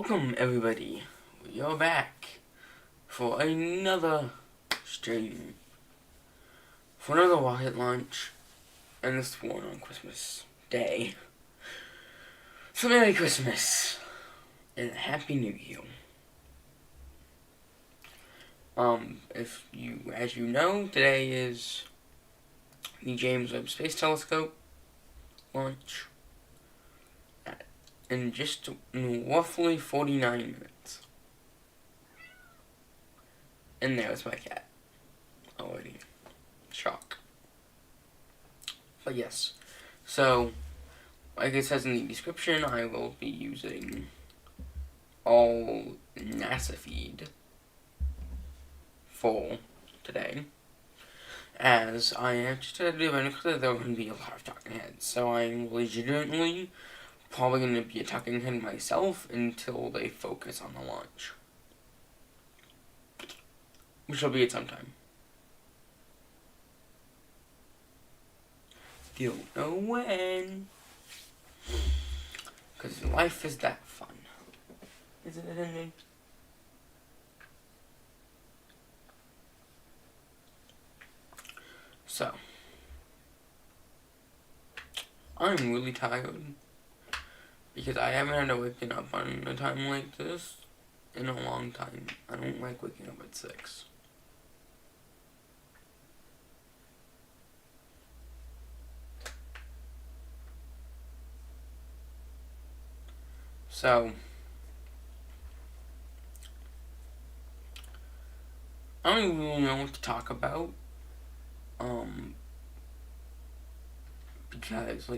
Welcome everybody, we are back for another stream, for another rocket launch, and this one on Christmas Day. So Merry Christmas, and Happy New Year. As you know, today is the James Webb Space Telescope launch. In just roughly 49 minutes. And there's my cat. Already. Shock. But yes. So, like it says in the description, I will be using all NASA feed for today. As I am just doing, because there are going to be a lot of talking heads. So I'm legitimately probably going to be a talking head myself until they focus on the launch. Which will be at some time. Don't know when. Because life is that fun. Isn't it, Henry? So. I'm really tired. Because I haven't had to waken up on a time like this in a long time. I don't like waking up at 6. So, I don't even really know what to talk about. Because,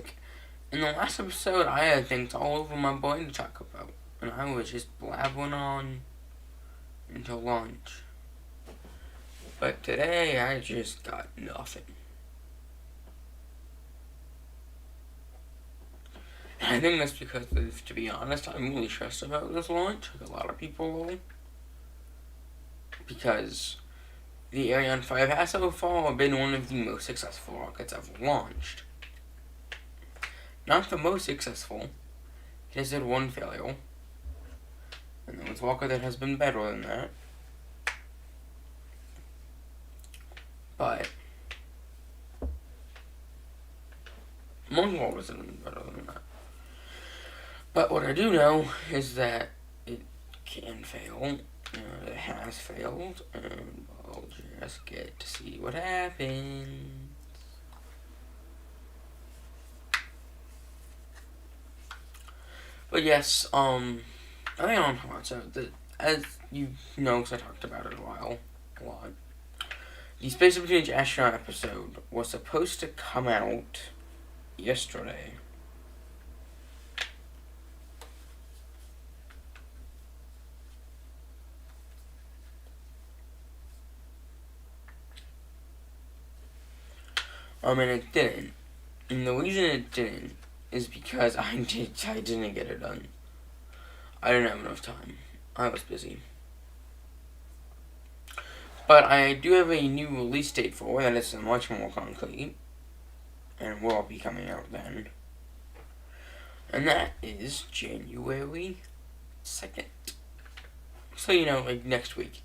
in the last episode, I had things all over my brain to talk about, and I was just blabbering on until launch. But today, I just got nothing. And I think that's because, to be honest, I'm really stressed about this launch, like a lot of people are. Because the Ariane 5 has so far been one of the most successful rockets ever launched. Not the most successful. It has had one failure. And there was a rocket that has been better than that. But most rockets have been better than that. But what I do know is that it can fail. It has failed. And we'll just get to see what happens. But yes, I think on WhatsApp, as you know, because I talked about it a lot, the Space Opportunity Astronaut episode was supposed to come out yesterday. And it didn't. And the reason it didn't is because I didn't get it done. I didn't have enough time. I was busy. But I do have a new release date for it that is much more concrete. And will be coming out then. And that is January 2nd. So, next week.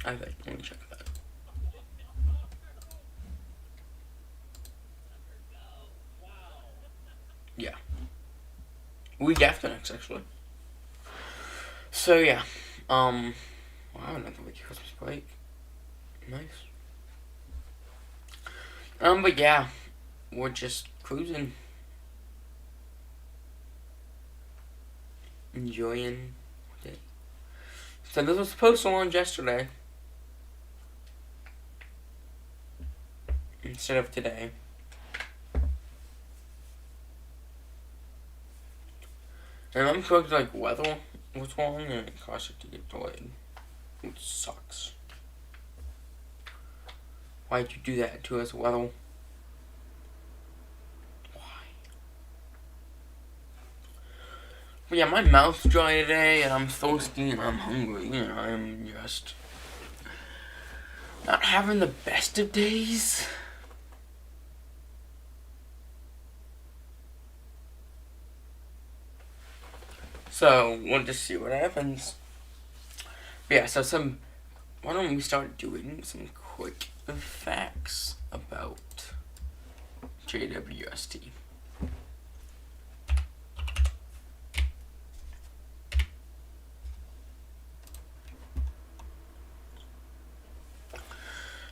I think. Let me check that. Yeah. Week after next, actually. So, yeah. Wow, another week of Christmas break. Nice. But yeah. We're just cruising. Enjoying it. So, this was supposed to launch yesterday. Instead of today. And I'm correct, weather was wrong, and it caused it to get delayed. Which sucks. Why'd you do that to us, weather? Why? But yeah, my mouth's dry today, and I'm thirsty, and I'm hungry, and I'm just not having the best of days. So we'll just see what happens. But yeah, so why don't we start doing some quick facts about JWST.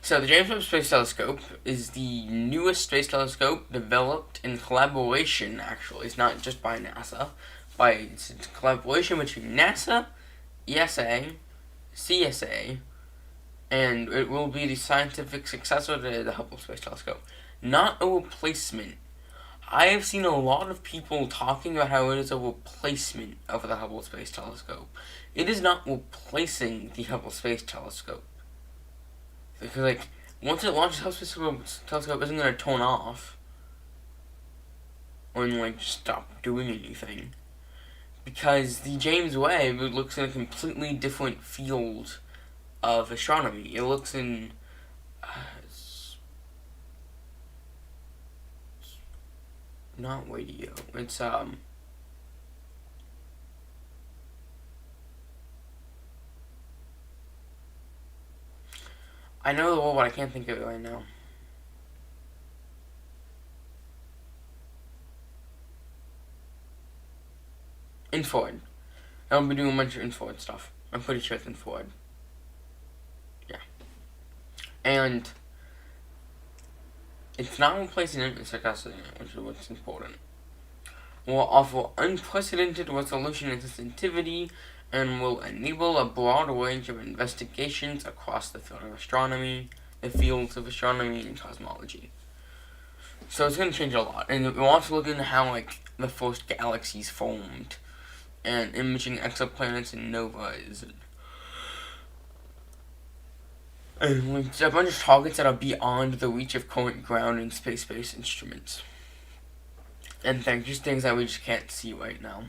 So the James Webb Space Telescope is the newest space telescope developed in collaboration, actually. It's not just by NASA. It's a collaboration between NASA, ESA, CSA, and it will be the scientific successor to the Hubble Space Telescope. Not a replacement. I have seen a lot of people talking about how it is a replacement of the Hubble Space Telescope. It is not replacing the Hubble Space Telescope. Because, once it launches, the Hubble Space Telescope isn't going to turn off. Or, stop doing anything. Because the James Webb looks in a completely different field of astronomy. It looks in... not radio. It's, I know the word, but I can't think of it right now. Infrared. I'll be doing a bunch of infrared stuff. I'm pretty sure it's infrared. Yeah. And it's not replacing it, it's successor, which is what's important. Will offer unprecedented resolution and sensitivity and will enable a broad range of investigations across the field of astronomy, the fields of astronomy and cosmology. So it's going to change a lot. And we'll also look into how, the first galaxies formed, and imaging exoplanets and novas, and a bunch of targets that are beyond the reach of current ground and space-based instruments. And just things that we just can't see right now.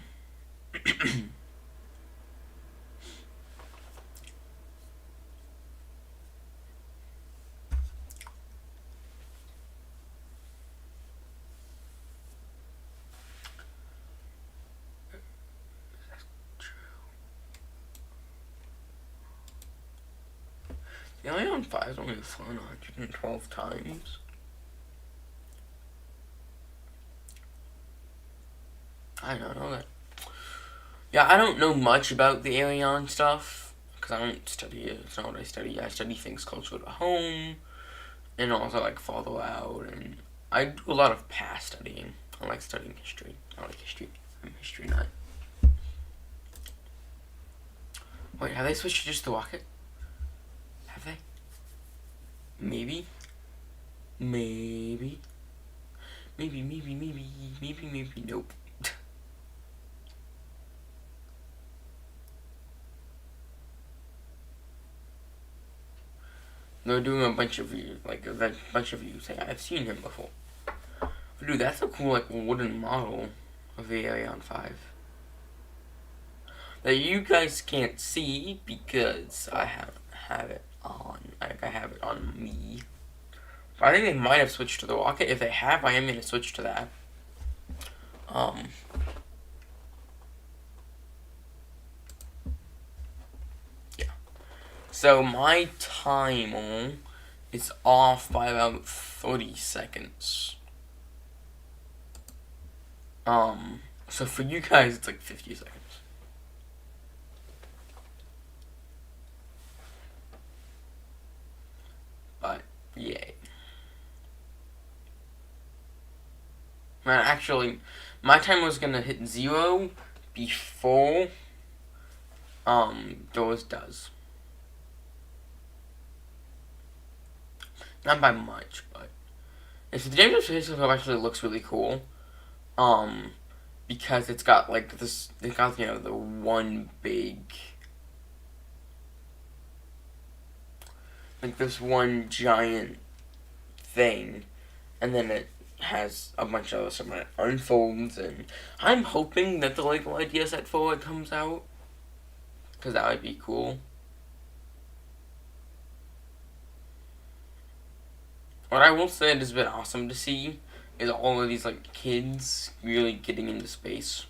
The Ariane 5 has only flown 112 times. I don't know that. Yeah, I don't know much about the Ariane stuff, because I don't study it. It's not what I study. I study things closer to home, and also, farther out, and I do a lot of past studying. I like studying history. I like history. I'm a history nut. Wait, have they switched to just the rocket? Have they? Maybe. Maybe. Nope. They're doing a bunch of views, a bunch of views saying, I've seen him before. Dude, that's a cool, wooden model of the Ariane 5. That you guys can't see because I have it on. I have it on me. But I think they might have switched to the rocket. If they have, I am going to switch to that. Yeah. So my timer is off by about 30 seconds. So for you guys, it's 50 seconds. But, yay. Man, actually, my timer was gonna hit 0 before, yours does. Not by much, but... the James Webb Space Telescope actually looks really cool. Because it's got, this... It's got, the one big... this one giant thing. And then it has a bunch of other stuff that unfolds. And I'm hoping that the Lego idea set for it comes out. Because that would be cool. What I will say that has been awesome to see is all of these, kids really getting into space.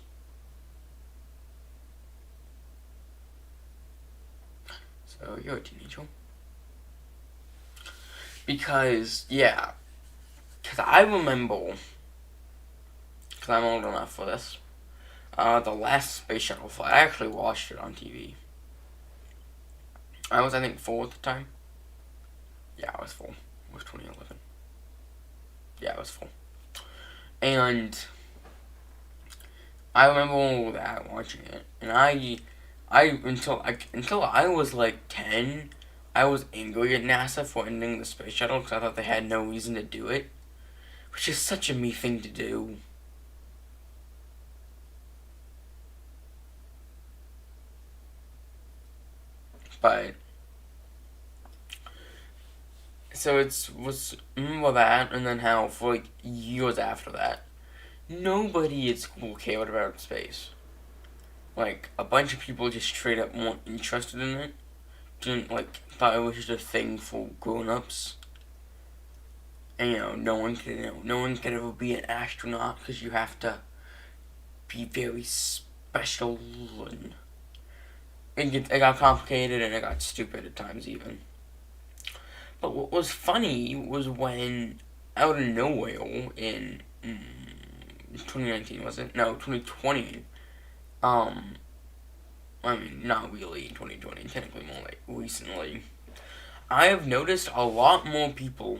So you're a teenager. Because, yeah. Because I remember, because I'm old enough for this, the last space shuttle flight, I actually watched it on TV. I was, I think, 4 at the time. Yeah, I was 4. It was 2011. Yeah, I was 4. And I remember all that, watching it. And until I was like 10, I was angry at NASA for ending the space shuttle because I thought they had no reason to do it. Which is such a me thing to do. But so remember that, and then how for like years after that, nobody at school cared about space. Like a bunch of people just straight up weren't interested in it. Didn't thought it was just a thing for grown-ups. And no one could ever be an astronaut because you have to be very special, and it got complicated and it got stupid at times even. But what was funny was when, out of nowhere, in 2019, was it? No, 2020. I mean, not really in 2020, technically more like recently. I have noticed a lot more people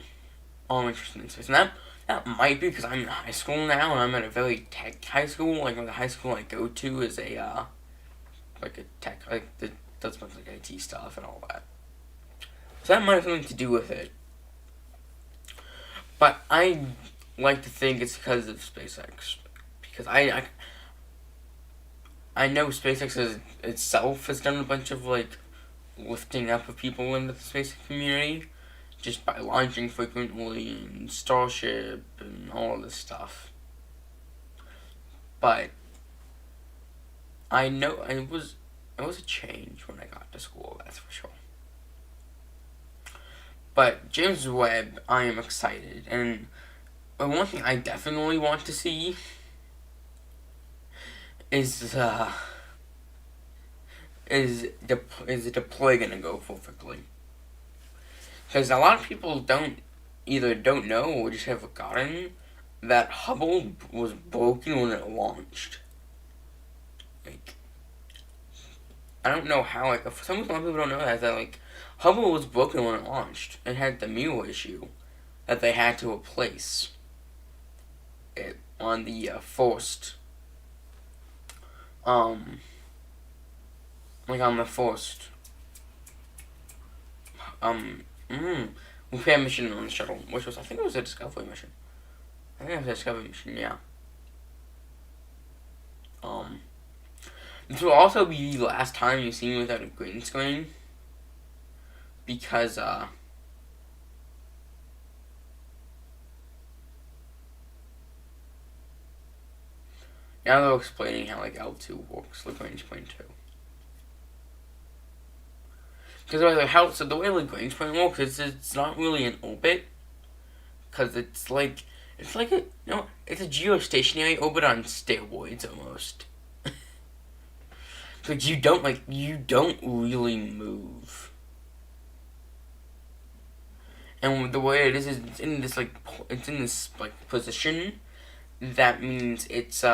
are interested in space. And that might be because I'm in high school now and I'm at a very tech high school. Like, the high school I go to is a tech, that does much like IT stuff and all that. So that might have something to do with it. But I like to think it's because of SpaceX. Because I know SpaceX itself has done a bunch of lifting up of people into the space community just by launching frequently and Starship and all of this stuff. But I know it was a change when I got to school, that's for sure. But James Webb, I am excited, and one thing I definitely want to see is the deploy gonna go perfectly? Because a lot of people either don't know or just have forgotten that Hubble was broken when it launched. I don't know how. For some people don't know that Hubble was broken when it launched. It had the mirror issue that they had to replace it on the first. On the first. Repair mission on the shuttle, which was, I think it was a Discovery mission. Yeah. This will also be the last time you see me without a green screen. Because, now they're explaining how, L2 works, Lagrange point 2. Because the way Lagrange point works is it's not really an orbit. Because it's a geostationary orbit on steroids almost. You don't really move. And the way it is it's in this position. That means it's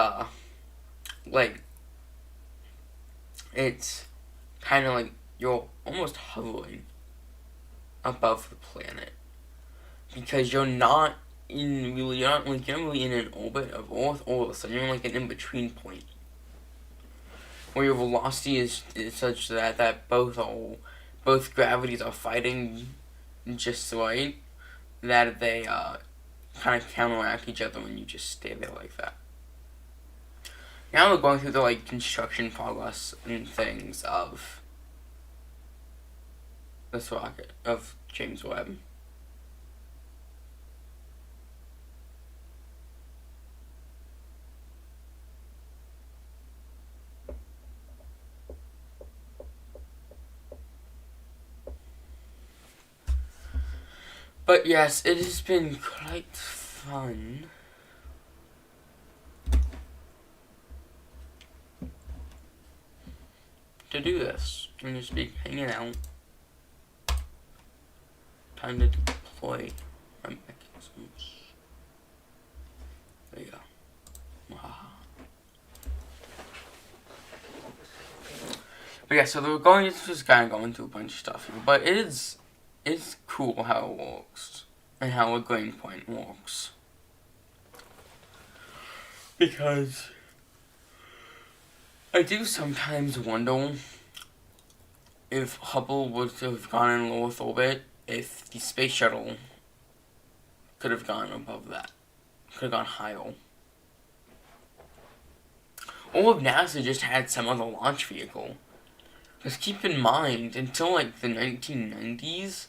it's kind of you're almost hovering above the planet, because you're not really in an orbit of Earth all of a sudden. You're an in-between point where your velocity is such that both gravities are fighting just right, that they kind of counteract each other when you just stay there like that. Now we're going through the construction progress and things of this rocket of James Webb. But yes, it has been quite fun. To do this and just be hanging out Time to deploy my mechanisms. There you go. But yeah, so we're going to just kind of go into a bunch of stuff here, but it's cool how it works and how a grain point works, because I do sometimes wonder if Hubble would have gone in low Earth orbit, if the space shuttle could have gone above that, could have gone higher. Or if NASA just had some other launch vehicle. Because keep in mind, until like the 1990s,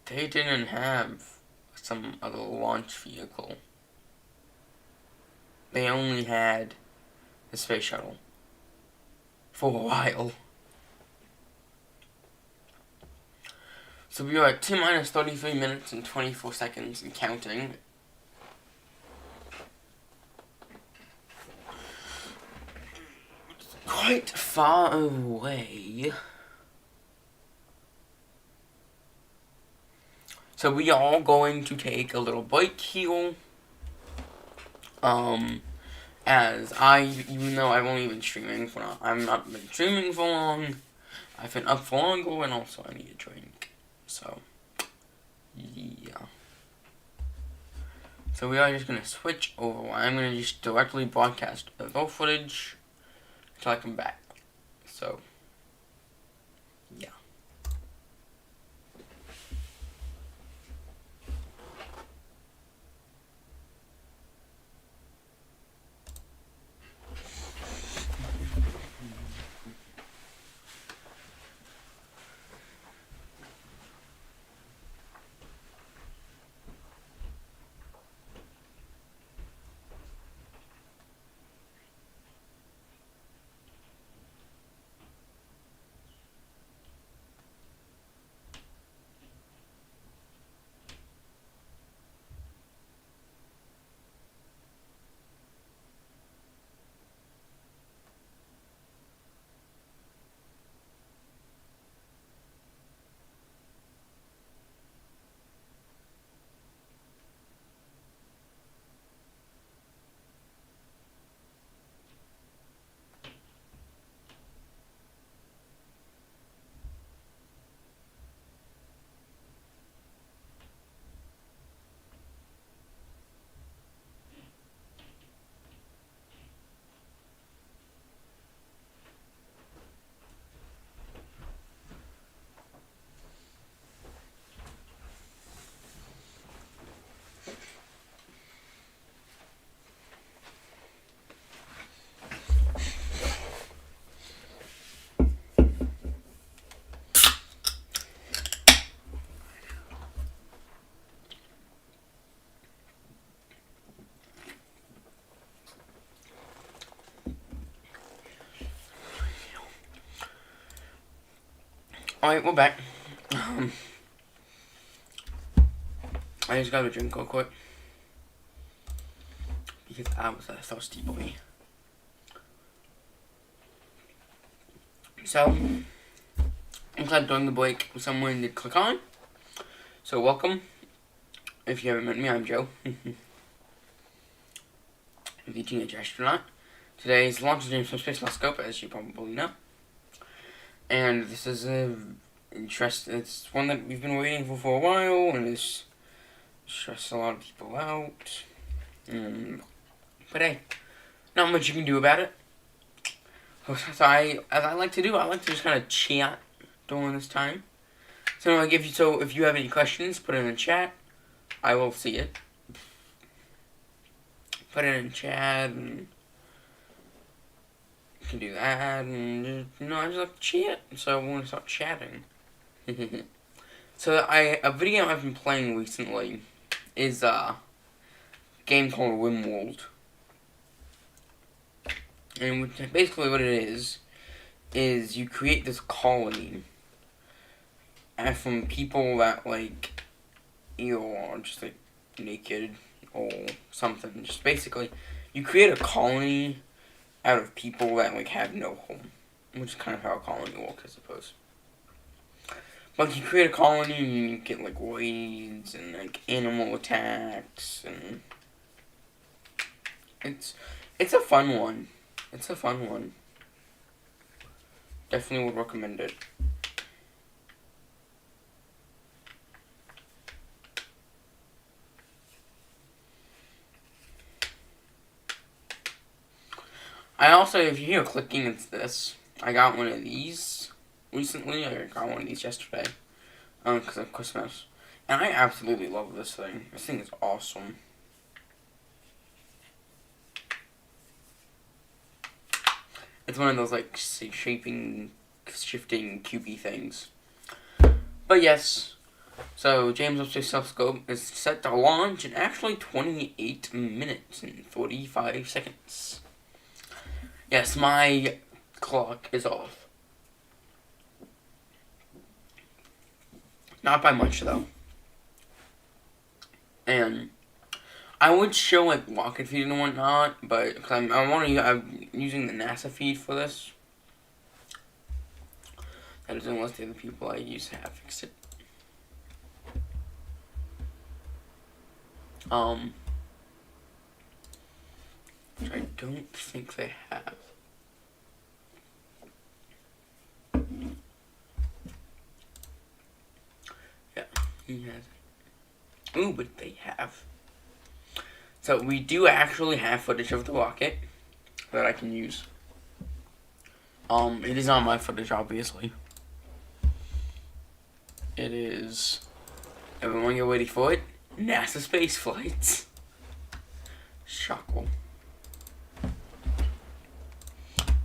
they didn't have some other launch vehicle. They only had the space shuttle. For a while. So we are at T-minus 33 minutes and 24 seconds and counting. Quite far away. So we are going to take a little break here. Even though I've only been streaming for, I've not been streaming for long. I've been up for longer, and also I need a drink. So, yeah. So we are just gonna switch over. I'm gonna just directly broadcast the raw footage until I come back. So, yeah. Alright, we're back. I just got a drink real quick. Because I was a thirsty boy. So, I'm glad during the break someone did click on. So welcome. If you haven't met me, I'm Joe. The teenage astronaut. Today's launch of the James Webb Space Telescope, as you probably know. And this is it's one that we've been waiting for a while, and it's stressed a lot of people out. But hey, not much you can do about it. So as I like to do, I like to just kind of chat during this time. So like if you have any questions, put it in the chat. I will see it. Put it in chat, and you can do that, and I just like to chat. So I want to start chatting. So a video I've been playing recently is a game called RimWorld. And basically what it is you create this colony from people that, like, you're just, like, naked or something. Just basically, you create a colony out of people that, like, have no home. Which is kind of how a colony works, I suppose. Like, you create a colony and you get, like, raids and, like, animal attacks, and it's a fun one. It's a fun one. Definitely would recommend it. I also, if you hear clicking, it's this. I got one of these recently. I got one of these yesterday. Because of Christmas. And I absolutely love this thing. This thing is awesome. It's one of those, like, shifting cubey things. But yes. So, James Webb Space Telescope is set to launch in actually 28 minutes and 45 seconds. Yes, my clock is off. Not by much, though. And I would show, like, rocket feed and whatnot, but cause I'm using the NASA feed for this. That is unless the other people I use have fixed it. Which I don't think they have. Yeah, he has it. Ooh, but they have. So we do actually have footage of the rocket that I can use. It is not my footage, obviously. It is. Everyone get ready for it. NASA space flights. Shockle.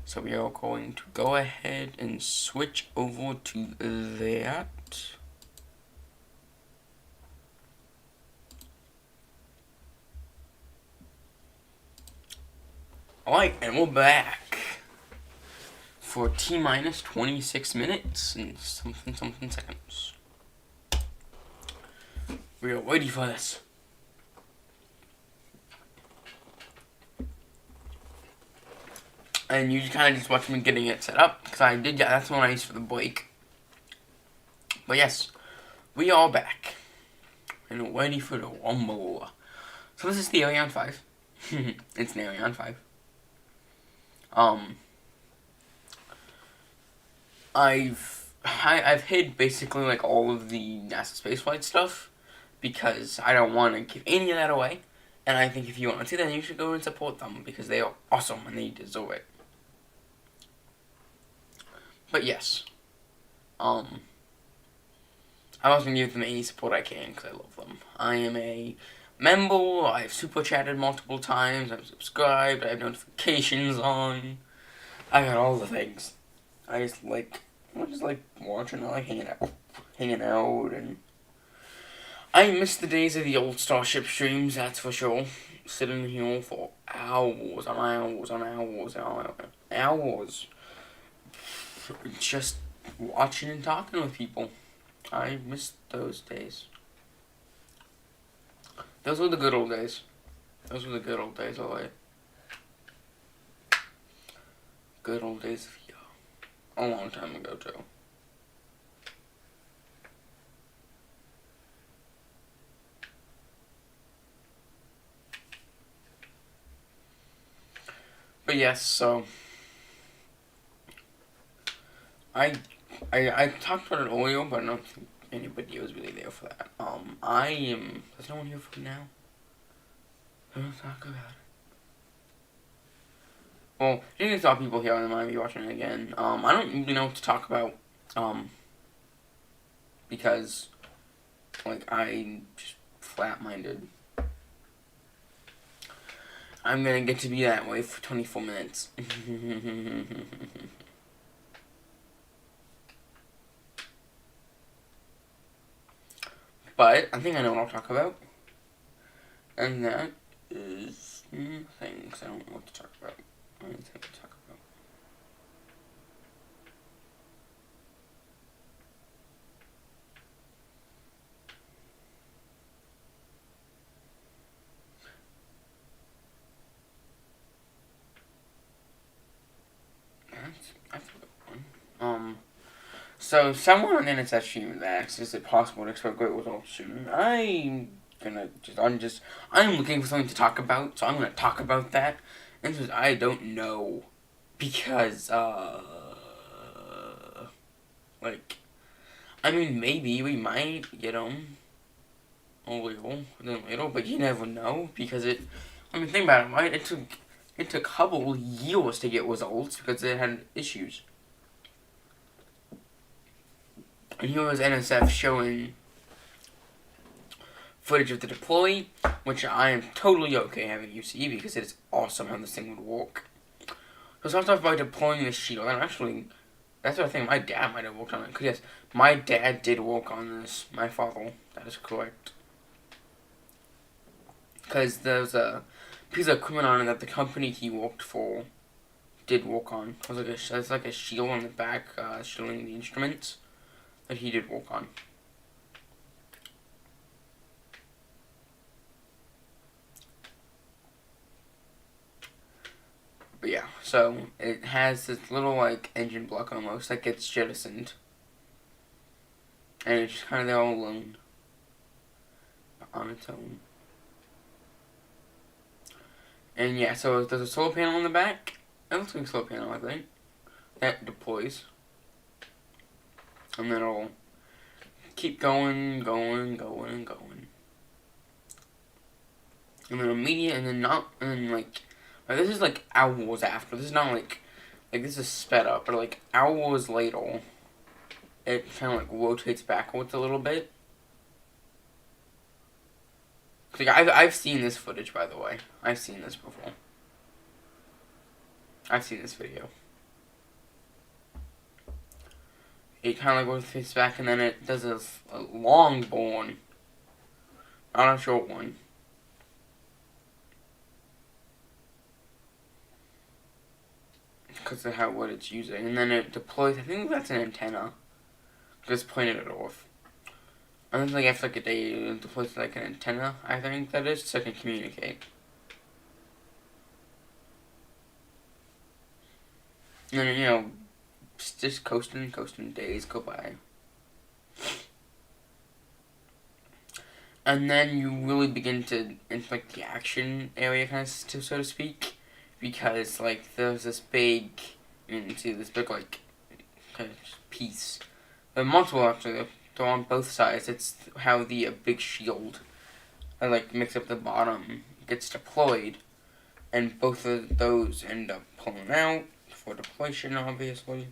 So we are going to go ahead and switch over to that. Alright, and we're back for T-minus 26 minutes and something seconds. We are ready for this. And you kind of just watch me getting it set up, because I did, yeah, that's the one I used for the break. But yes, we are back, and ready for the rumble. So this is the Ariane 5. It's an Ariane 5. I've hid basically like all of the NASA spaceflight stuff, because I don't want to give any of that away. And I think if you want to, then you should go and support them, because they are awesome and they deserve it. But yes, I'm also going to give them any support I can, because I love them. I am a member, I've super chatted multiple times, I'm subscribed, I have notifications on, I got all the things. I just like watching, I like hanging out, and I miss the days of the old Starship streams, that's for sure. Sitting here for hours on hours on hours on hours. Just watching and talking with people. I miss those days. Those were the good old days. Those were the good old days, alright. Good old days of a long time ago, too. But yes, so I talked about it earlier, but I don't think anybody was really there for that. There's no one here for me now. I don't talk about it. Well, you can saw people here and they might be watching it again. I don't really know what to talk about. Because, like, I just flat-minded. I'm gonna get to be that way for 24 minutes. But I think I know what I'll talk about. And that is nothing, because I don't know what to talk about. Anything to talk about. That's a good one. So someone on the internet streamed that is it possible to expect great results soon? I'm looking for something to talk about, so I'm gonna talk about that. And so I don't know because like I mean maybe we might get them a little, but you never know because it. I mean think about it, right? It took Hubble years to get results because it had issues. And here was NSF showing footage of the deploy, which I am totally okay having UC because it is awesome how this thing would work. So let's talk about deploying the shield. And actually, that's what I think my dad might have worked on it. Because yes, my dad did work on this. My father. That is correct. Because there's a piece of equipment on it that the company he worked for did work on. It's like a shield on the back, shielding the instruments that he did work on. But yeah, so it has this little like engine block almost that gets jettisoned. And it's just kind of there all alone. On its own. And yeah, so there's a solar panel on the back. It looks like a solar panel, I think. That deploys. And then it'll keep going. And then immediate, and then not, and then like this is like hours after. This is not like this is sped up, but like hours later, it kind of like rotates backwards a little bit. Like I've seen this footage, by the way. I've seen this before. I've seen this video. It kind of like rotates back, and then it does a long burn. Not a short one. Because of what it's using, and then it deploys. I think that's an antenna. Just pointed it off. And then like after like a day, it deploys like an antenna. I think that is, so it can communicate. And then just coasting. Days go by. And then you really begin to enter like the action area, kind of, so to speak. Because, like, there's this big, this big, like, kind of piece. The multiple, actually, they're on both sides. It's how the big shield, that, like, makes up the bottom, gets deployed. And both of those end up pulling out for deployment, obviously.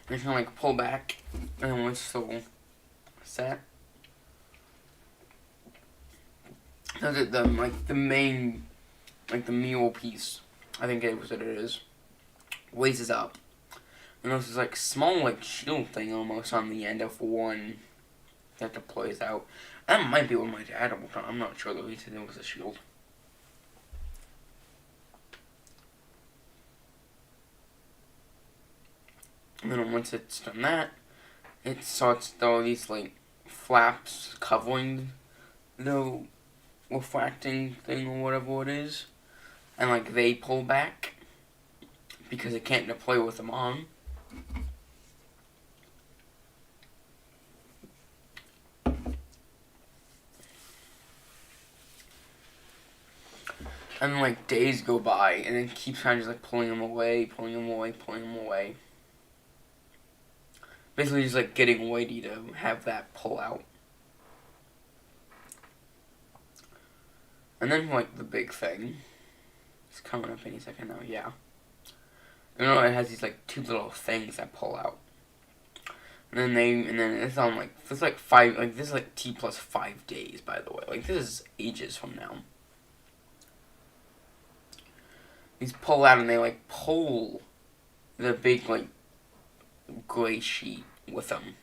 And kind of, like, pull back, and then we're still set. So the main, like the mirror piece, I think it was what it is, raises up. And there's this like small like shield thing almost on the end of one that deploys out. That might be what my dad worked on. I'm not sure though. He said it was a shield. And then once it's done that, it starts all these like flaps covering the refracting thing or whatever it is, and like they pull back because it can't deploy with them on. And like days go by, and then keeps kind of just like pulling them away. Basically, just like getting ready to have that pull out. And then, like, the big thing, it's coming up any second now, yeah. It has these, like, two little things that pull out. And then it's on, like, this is, like, T plus 5 days, by the way. Like, this is ages from now. These pull out, and they, like, pull the big, like, gray sheet with them.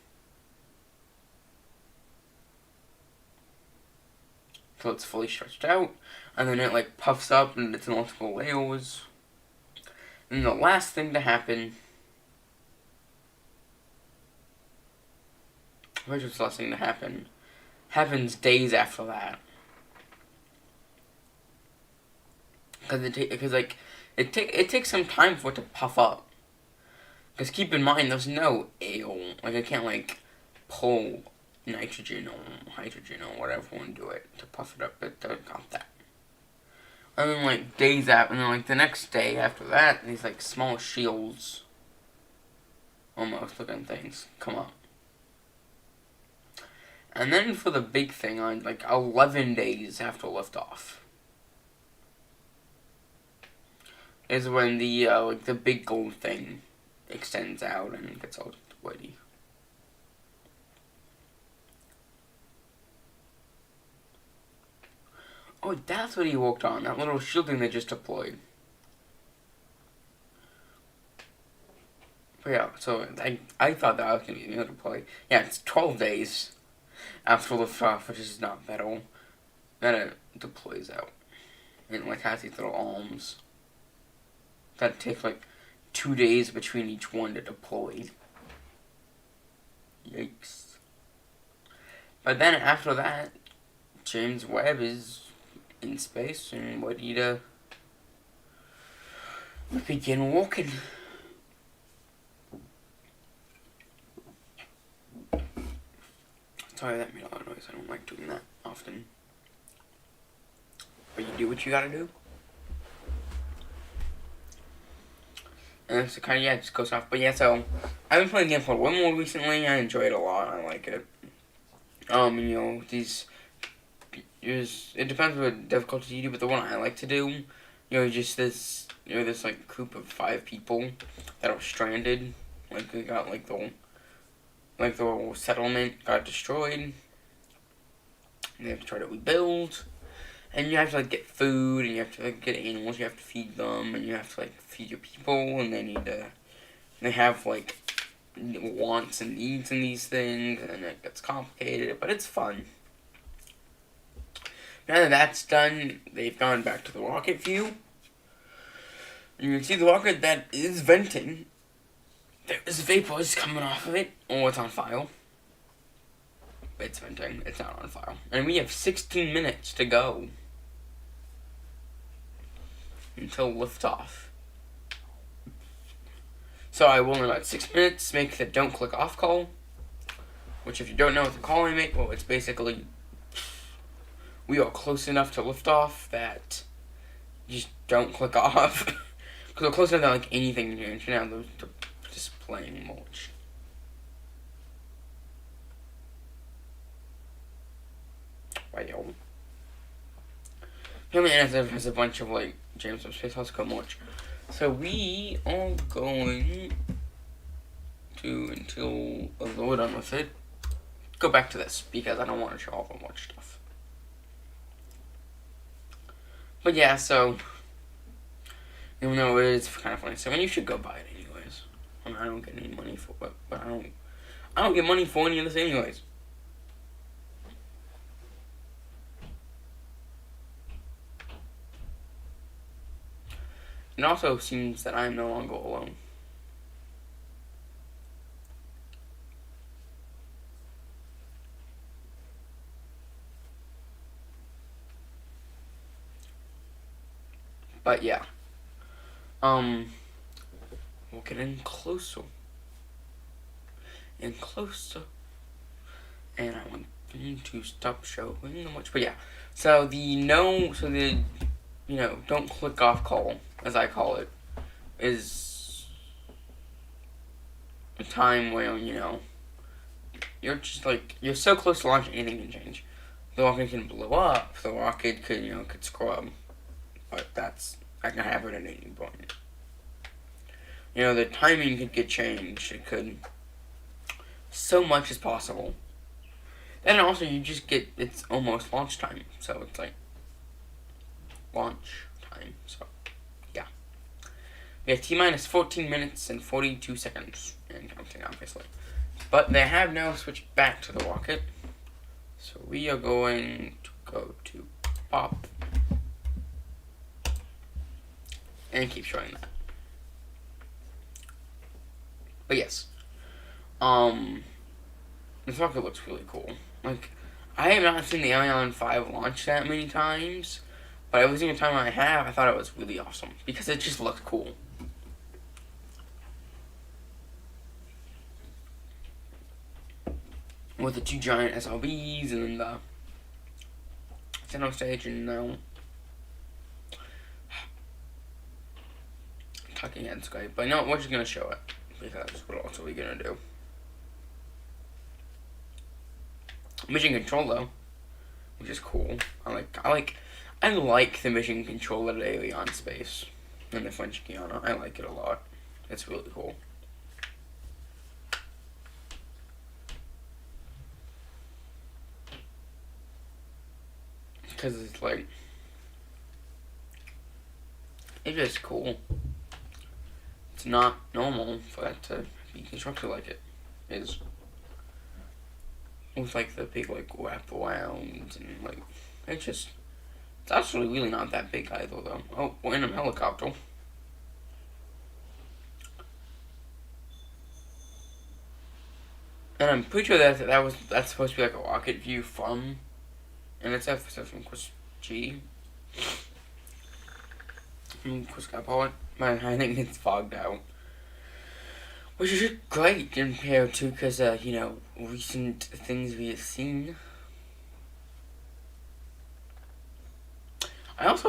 So it's fully stretched out, and then it like puffs up and it's in multiple layers. And the last thing to happen, which was the last thing to happen, happens days after that. Because it takes some time for it to puff up. Because keep in mind, there's no ale. Like, I can't, like, pull nitrogen or hydrogen or whatever and do it to puff it up. It doesn't got that. And then, like, days after, and then, like, the next day after that, these, like, small shields, almost looking things, come up. And then for the big thing, on, like, 11 days after liftoff, is when the, like, the big gold thing extends out and gets all wetty. Oh, that's what he worked on, that little shielding they just deployed. But yeah, so I thought that was going to be the deploy. Yeah, it's 12 days after liftoff, which is not that old. Then it deploys out. And like has these little arms. That takes like 2 days between each one to deploy. Yikes. But then after that, James Webb is in space and ready to begin walking. Sorry, that made a lot of noise. I don't like doing that often. But you do what you gotta do. And it's kind of, yeah, it just goes off. But yeah, so I've been playing the game for one more recently. I enjoy it a lot. I like it. You know, it depends what difficulty you do, but the one I like to do, you know, just this, you know, this like group of 5 people that are stranded. Like they got like the whole settlement got destroyed. And they have to try to rebuild. And you have to, like, get food, and you have to, like, get animals, you have to feed them, and you have to, like, feed your people, and they have, like, wants and needs in these things, and it gets complicated, but it's fun. Now that that's done, they've gone back to the rocket view. And you can see the rocket that is venting. There's vapors coming off of it, or it's on fire. It's venting, it's not on fire. And we have 16 minutes to go until liftoff. So I will in about 6 minutes make the don't click off call. Which if you don't know what the call I make, well, it's basically we are close enough to liftoff that you just don't click off. Because we're close enough that like anything can change. Now they're just playing much. Well, Here has a bunch of like James Webb Space Telescope watch. So we are going to, until we're done with it, go back to this because I don't want to show off on much stuff. But yeah, so even though it is kind of funny, so I mean you should go buy it anyways. I mean I don't get any money for it, but I don't get money for any of this anyways. It also seems that I am no longer alone. But yeah. We're getting closer. And closer. And I want them to stop showing them much. But yeah. So the don't click off call, as I call it, is a time where, you're just like, you're so close to launch, anything can change. The rocket can blow up, the rocket could scrub, but that can happen at any point. The timing could get changed, so much is possible. Then also you just get, it's almost launch time, so it's like, launch time, so yeah. We have T-minus 14 minutes and 42 seconds, and counting obviously. But they have now switched back to the rocket, so we are going to go to pop, and keep showing that. But yes, this rocket looks really cool. Like, I have not seen the Ariane 5 launch that many times, but every single time I have, I thought it was really awesome, because it just looked cool. with the 2 giant SLBs and then the center stage, and now talking head Skype. But no, we're just gonna show it because what else are we gonna do? Mission control though, which is cool. I like the mission control at Ariane Space in the French Guiana. I like it a lot. It's really cool. Because it's like, it's just cool. It's not normal for that to be constructed like it is. With like the big like wraparounds and like, it's actually really not that big either though. Oh, we're in a helicopter. And I'm pretty sure that's supposed to be like a rocket view from, and it's from G. From Quiscapollet, but I think it's fogged out. Which is great compared to, because, you know, recent things we have seen.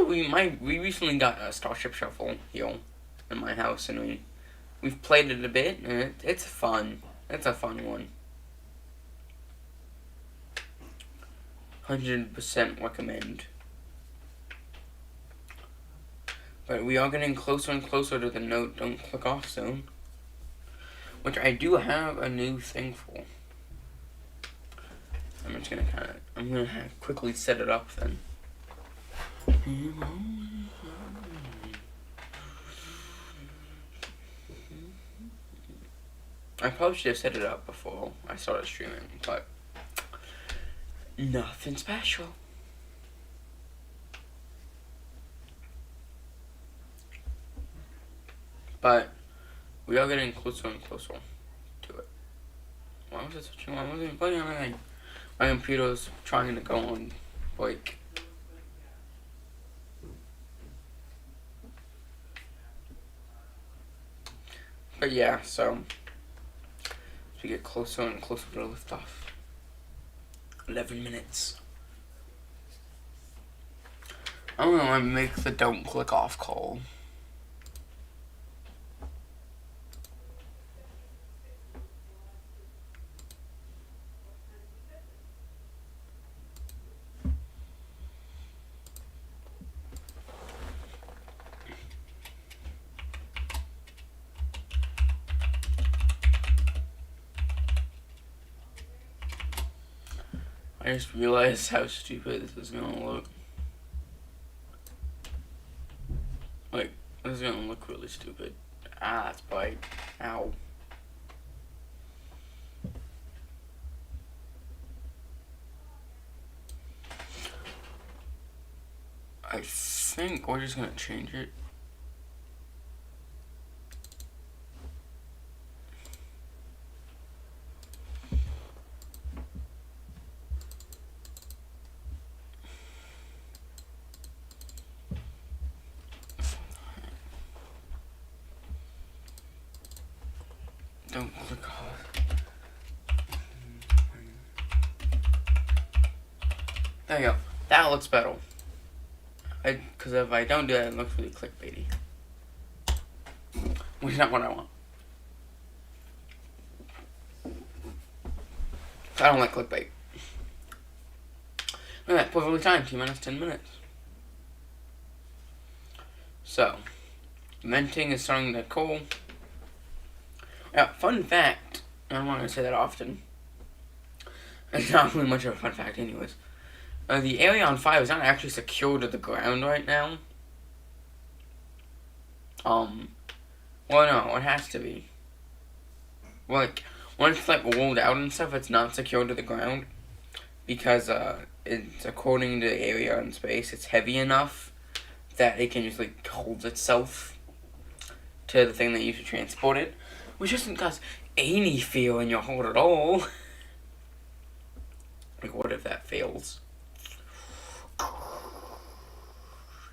We recently got a Starship Shuffle here in my house, and we've played it a bit, and it's fun. It's a fun one. 100% recommend. But we are getting closer and closer to the note, don't click off soon. Which I do have a new thing for. I'm just gonna quickly set it up then. I probably should have set it up before I started streaming, but nothing special. But we are getting closer and closer to it. Why was it switching on? I wasn't even playing anything. My computer's trying to go on break. But yeah, so as we get closer and closer to liftoff. 11 minutes. I'm gonna make the don't click off call. I just realized how stupid this is gonna look. Like, this is gonna look really stupid. Ah, that's bright. Ow. I think we're just gonna change it. Don't click off. There you go. That looks better. Because if I don't do that, it looks really clickbaity. Which is not what I want. I don't like clickbait. Look at that, perfectly timed, 2 minutes, 10 minutes. So, venting is starting to cool. Yeah, fun fact, I'm not going to say that often. It's not really much of a fun fact anyways. The Ariane 5 is not actually secured to the ground right now. Well, no, it has to be. Like, once it's, like, rolled out and stuff, it's not secured to the ground. Because, it's, according to Ariane Space, it's heavy enough that it can just, like, hold itself to the thing that used to transport it. Which doesn't cause any fear in your heart at all. Like, what if that fails?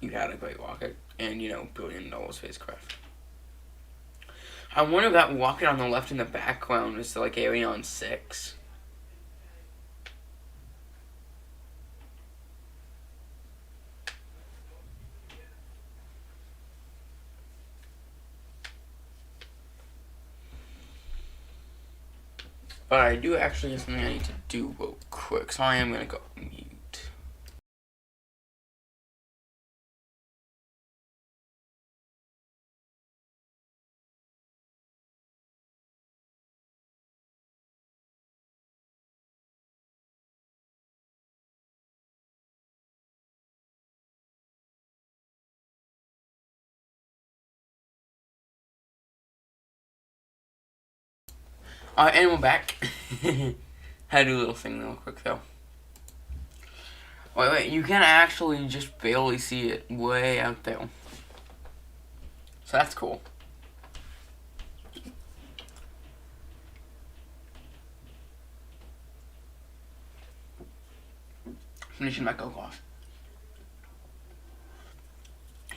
You had a great rocket, and, you know, $1 billion spacecraft. I wonder if that rocket on the left in the background is like Ariane 6. But I do actually have something I need to do real quick, so I am gonna go mute. Alright, and we're back. Had to do a little thing real quick though. Wait, you can actually just barely see it way out there. So that's cool. Finishing my coke off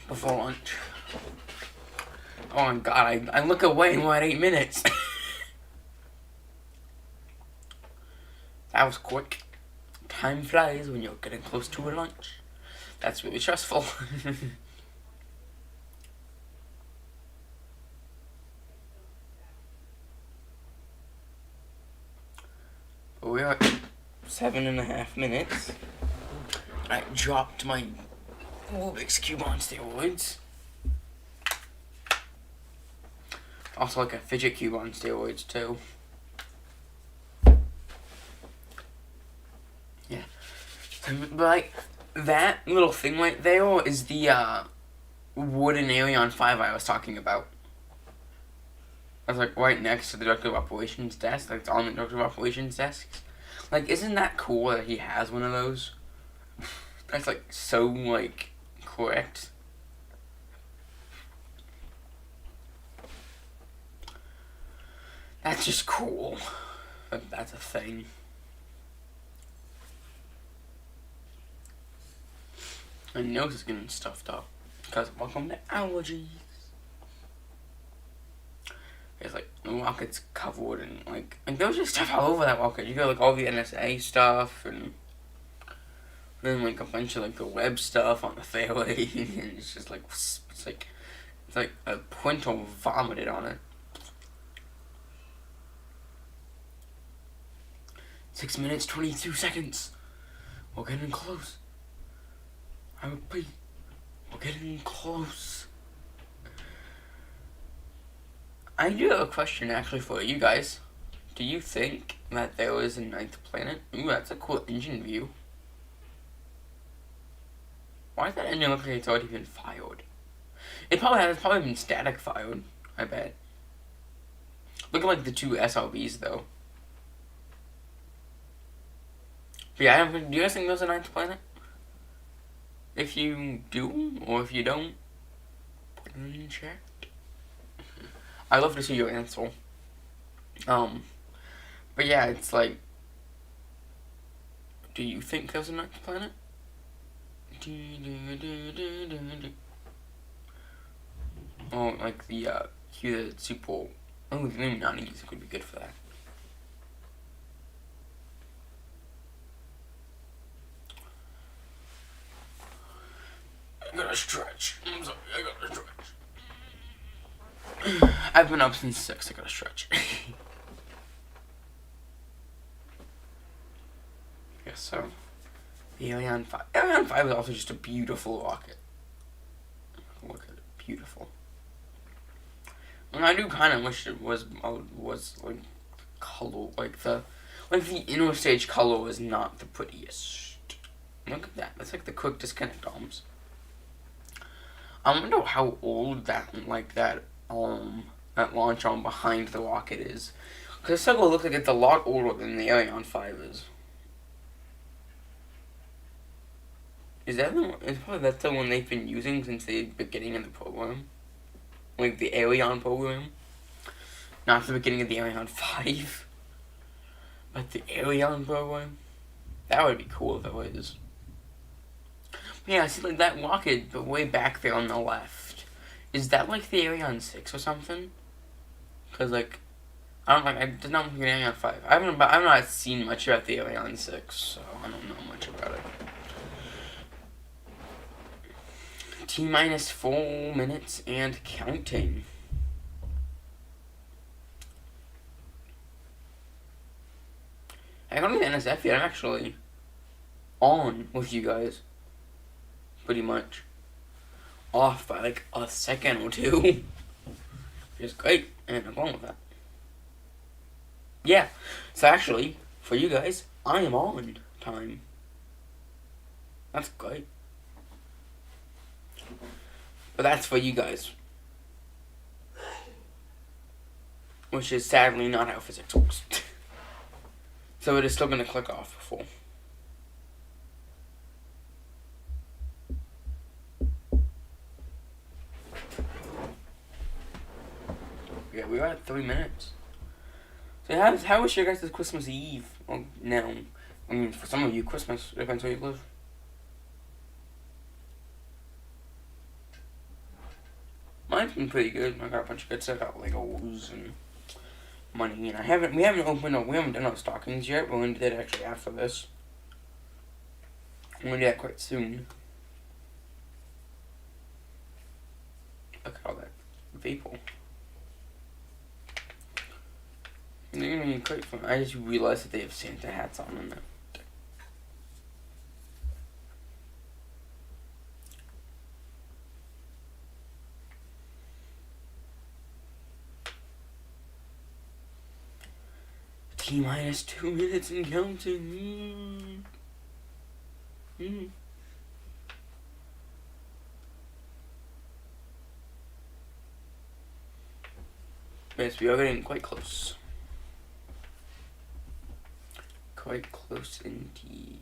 before lunch. Oh my god, I look away and we're at 8 minutes. That was quick. Time flies when you're getting close to a lunch. That's really stressful. But we're at 7.5 minutes. I dropped my Rubik's Cube on steroids. Also like a fidget cube on steroids too. Yeah. But like, that little thing right there is the wooden Ariane 5 I was talking about. I was like right next to the Director of Operations desk, like it's on the Director of Operations desk. Like, isn't that cool that he has one of those? That's like so like correct. That's just cool. That's a thing. My nose is getting stuffed up because welcome to allergies. It's like the rocket's covered and like there's just stuff all over that rocket. You got like all the NSA stuff and then like a bunch of like the web stuff on the fairway and it's just like it's like a pointer vomited on it. 6 minutes 22 seconds. We're getting close. I repeat, we're getting close. I do have a question actually for you guys. Do you think that there is a 9th planet? Ooh, that's a cool engine view. Why does that engine look like it's already been fired? It probably has. It's probably been static fired, I bet. Look at like the 2 SRBs though. But yeah, do you guys think there's a 9th planet? If you do, or if you don't, put it in chat. I'd love to see your answer. But yeah, it's like, do you think there's a 9th planet? Oh, like the Q the super. Oh, the Illuminati could be good for that. I gotta stretch. I'm sorry, I gotta stretch. I've been up since 6, I gotta stretch. Yes, so the Ariane 5. Ariane 5 is also just a beautiful rocket. Look at it, beautiful. And I do kind of wish it was like color, like the inner stage color was not the prettiest. Look at that. That's like the quick disconnect arms. I wonder how old that launch arm behind the rocket is, because it's starting to look like it's a lot older than the Ariane 5 is. Is that the one? It's probably that's the one they've been using since the beginning of the program, like the Ariane program. Not the beginning of the Ariane 5, but the Ariane program. That would be cool if it was. Yeah, see, like that rocket, but way back there on the left, is that like the Ariane 6 or something? Cause like, I did not look at Ariane 5. I've not seen much about the Ariane 6, so I don't know much about it. T-minus 4 minutes and counting. as F yet. I'm actually on with you guys. Pretty much. Off by like a second or two. Which is great, and I'm going with that. Yeah, so actually, for you guys, I am on time. That's great. But that's for you guys. Which is sadly not how physics works. So it is still going to click off before. Yeah, we are at 3 minutes. So how was your guys' Christmas Eve? Well, now, I mean, for some of you, Christmas depends where you live. Mine's been pretty good. I got a bunch of good stuff. I got Legos and money, and we haven't done our stockings yet. We're gonna do that actually after this. We're gonna do that quite soon. Look at all that vapor. They're gonna be quite fun. I just realized that they have Santa hats on in there. T-minus 2 minutes and counting. Yes, we are getting quite close. Quite close indeed.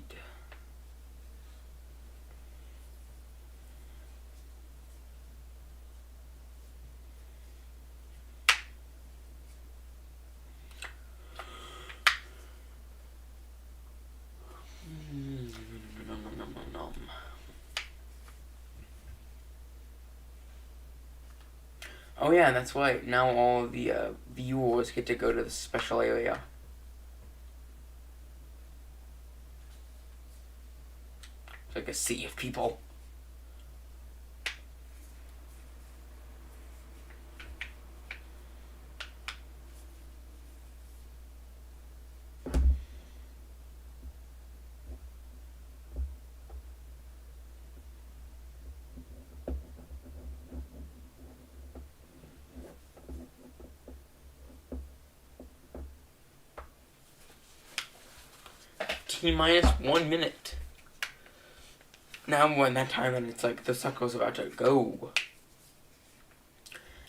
Oh yeah, that's why now all of the viewers get to go to the special area. It's like a sea of people. T-minus 1 minute. Now we're in that time and it's like the sucker's about to go.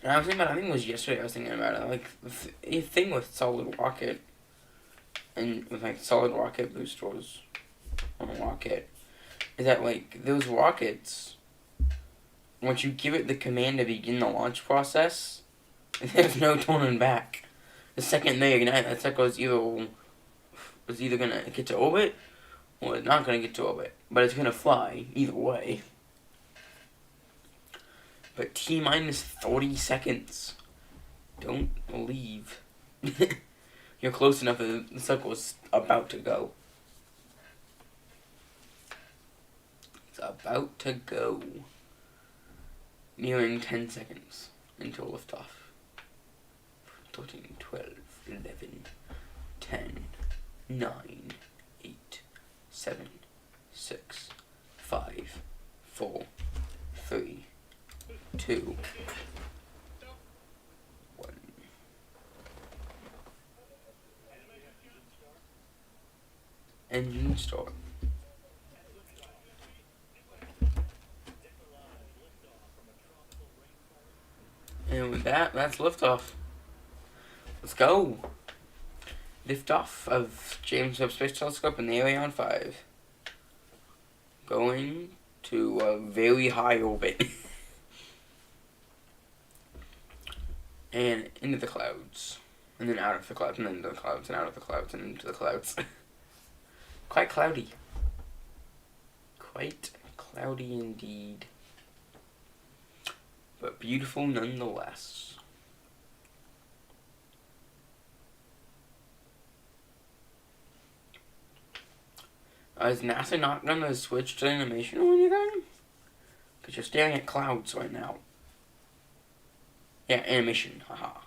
And I was thinking about, I think it was yesterday I was thinking about it, like the thing with solid rocket and with like solid rocket boosters on a rocket is that like those rockets, once you give it the command to begin the launch process, there's no turning back. The second they ignite, that sucker is either gonna get to orbit or it's not gonna get to orbit, but it's gonna fly either way. But T-minus 30 seconds. Don't leave. You're close enough that the circle's about to go. It's about to go. Nearing 10 seconds until liftoff. 13, 12, 11, 10, 9, 8, 7, 6, 5, 4, 3, 2, 1. Engine start. And with that, that's liftoff. Let's go. Liftoff of James Webb Space Telescope and the Ariane 5. Going to a very high orbit. And into the clouds. And then out of the clouds, and then into the clouds, and out of the clouds, and into the clouds. Quite cloudy. Quite cloudy indeed. But beautiful nonetheless. Is NASA not going to switch to animation or anything? Because you're staring at clouds right now. Yeah, animation, haha.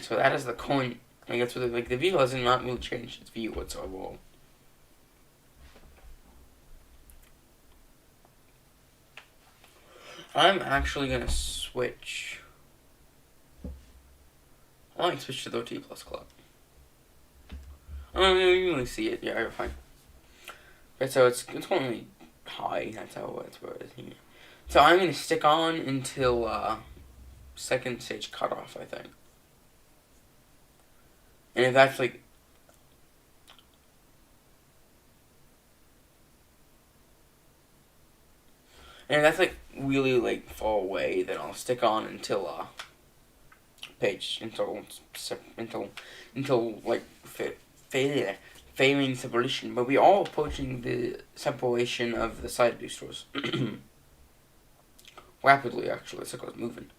So that is the coin. Like that's what the view has not really changed its view whatsoever. I'm actually gonna switch. I might switch to the OT plus club. I don't really see it. Yeah, you're fine. But so it's only high. That's how it's where it is. Yeah. So I'm gonna stick on until second stage cutoff, I think. And if that's like really like far away, then I'll stick on until like failing separation. But we are approaching the separation of the side boosters rapidly. Actually, it's like it's moving.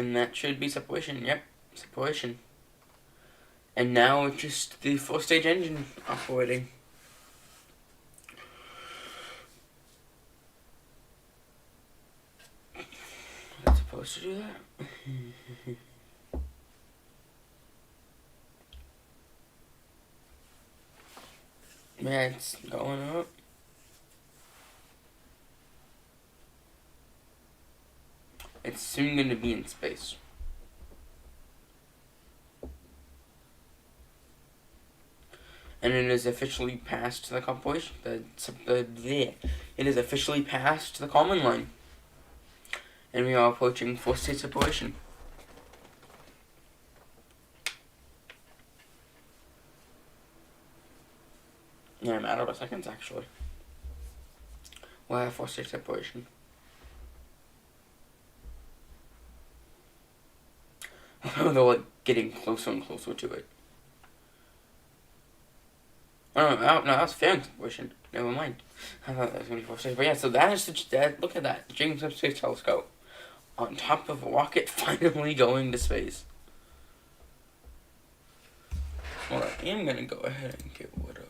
And that should be separation. Yep, separation. And now it's just the four-stage engine operating. That's supposed to do that? Yeah, it's going up. It's soon going to be in space. And it is officially past the compilation. It is officially past the common line. And we are approaching four-stage separation. In a matter of seconds, actually. We'll have four-stage separation. They're like getting closer and closer to it. Oh, no, that's failing separation. Never mind. I thought that was going to be four-stage. But yeah, so that is look at that. James Webb Space Telescope. On top of a rocket finally going to space. Well, I am going to go ahead and get rid of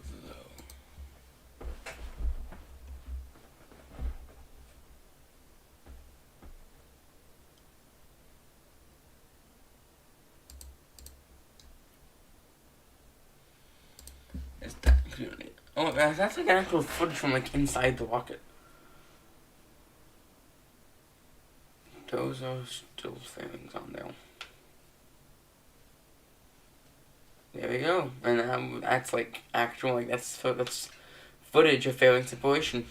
oh, that's like an actual footage from like inside the rocket. Those are still failings on there. There we go, and that's like actual like that's footage of failing separation.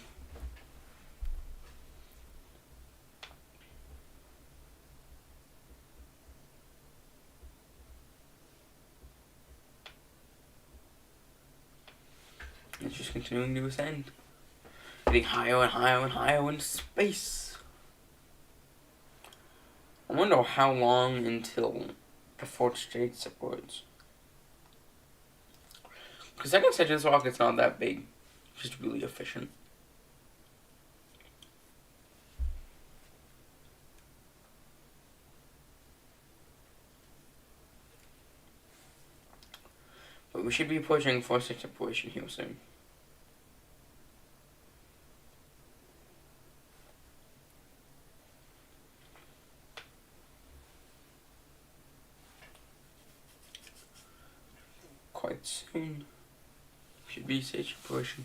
It's just continuing to ascend. Getting higher and higher and higher into space. I wonder how long until the fourth stage separates. Because second stage of this rocket's not that big. It's just really efficient. But we should be approaching fourth stage separation here soon. Quite soon. Should be stage separation.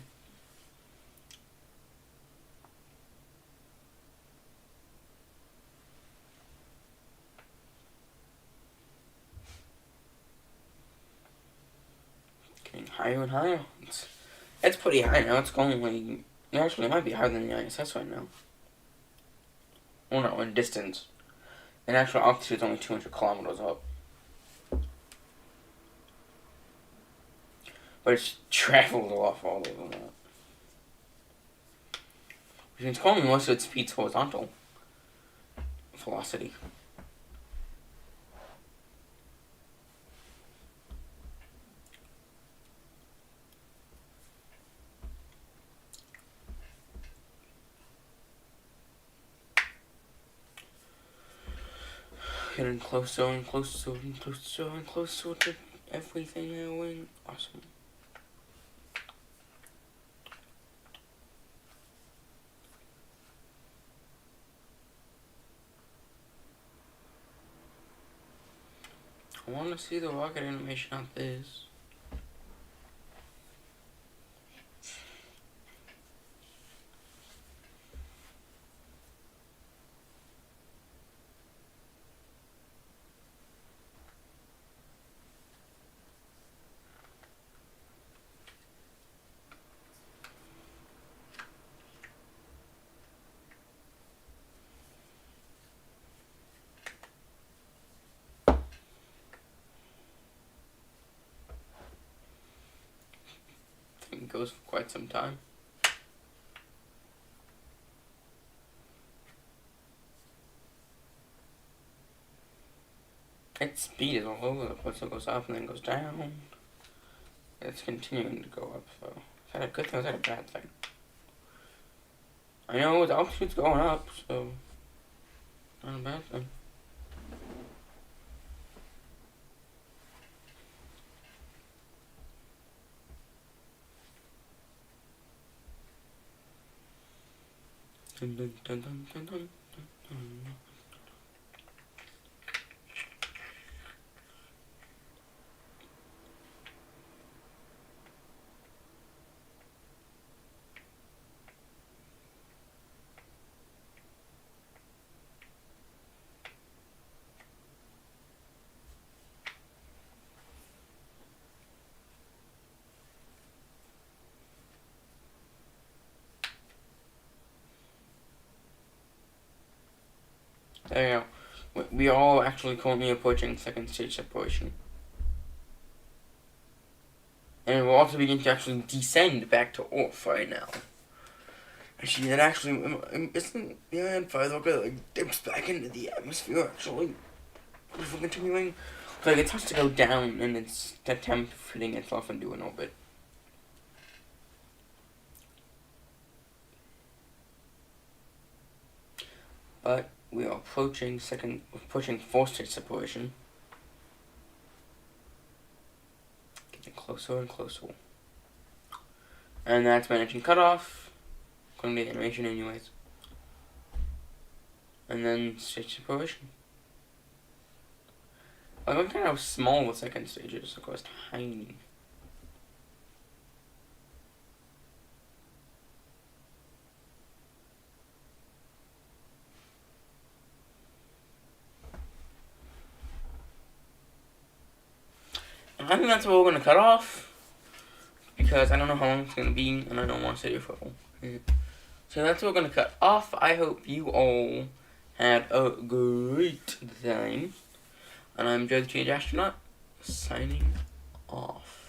Getting higher and higher. It's pretty high now. It's going like actually it might be higher than the ISS right now. Well, no, in distance. In actual altitude, it's only 200 kilometers up. But it's traveled a lot farther than that. It's going most of its speed's horizontal velocity. Getting closer and closer and closer and closer to everything going awesome. I want to see the rocket animation of this. It goes for quite some time. Its speed is all over the place. It goes up and then goes down. It's continuing to go up, so is that a good thing or is that a bad thing? I know the altitude's going up, so not a bad thing. Dun, dun, dun, dun, dun, dun, dun. There you go. We are all actually currently approaching second stage separation. And we're also beginning to actually descend back to Earth right now. Actually, that actually isn't the Ariane 5 rocket like dips back into the atmosphere actually. If we're continuing, like it has to go down in its attempt of fitting itself into an orbit. But we are approaching fourth stage separation. Getting closer and closer. And that's managing cutoff. According to the animation anyways. And then stage separation. Like, look at how small the second stage is. Of course, tiny. I think that's where we're going to cut off, because I don't know how long it's going to be, and I don't want to sit here for So that's where we're going to cut off. I hope you all had a great time, and I'm JWST Astronaut, signing off.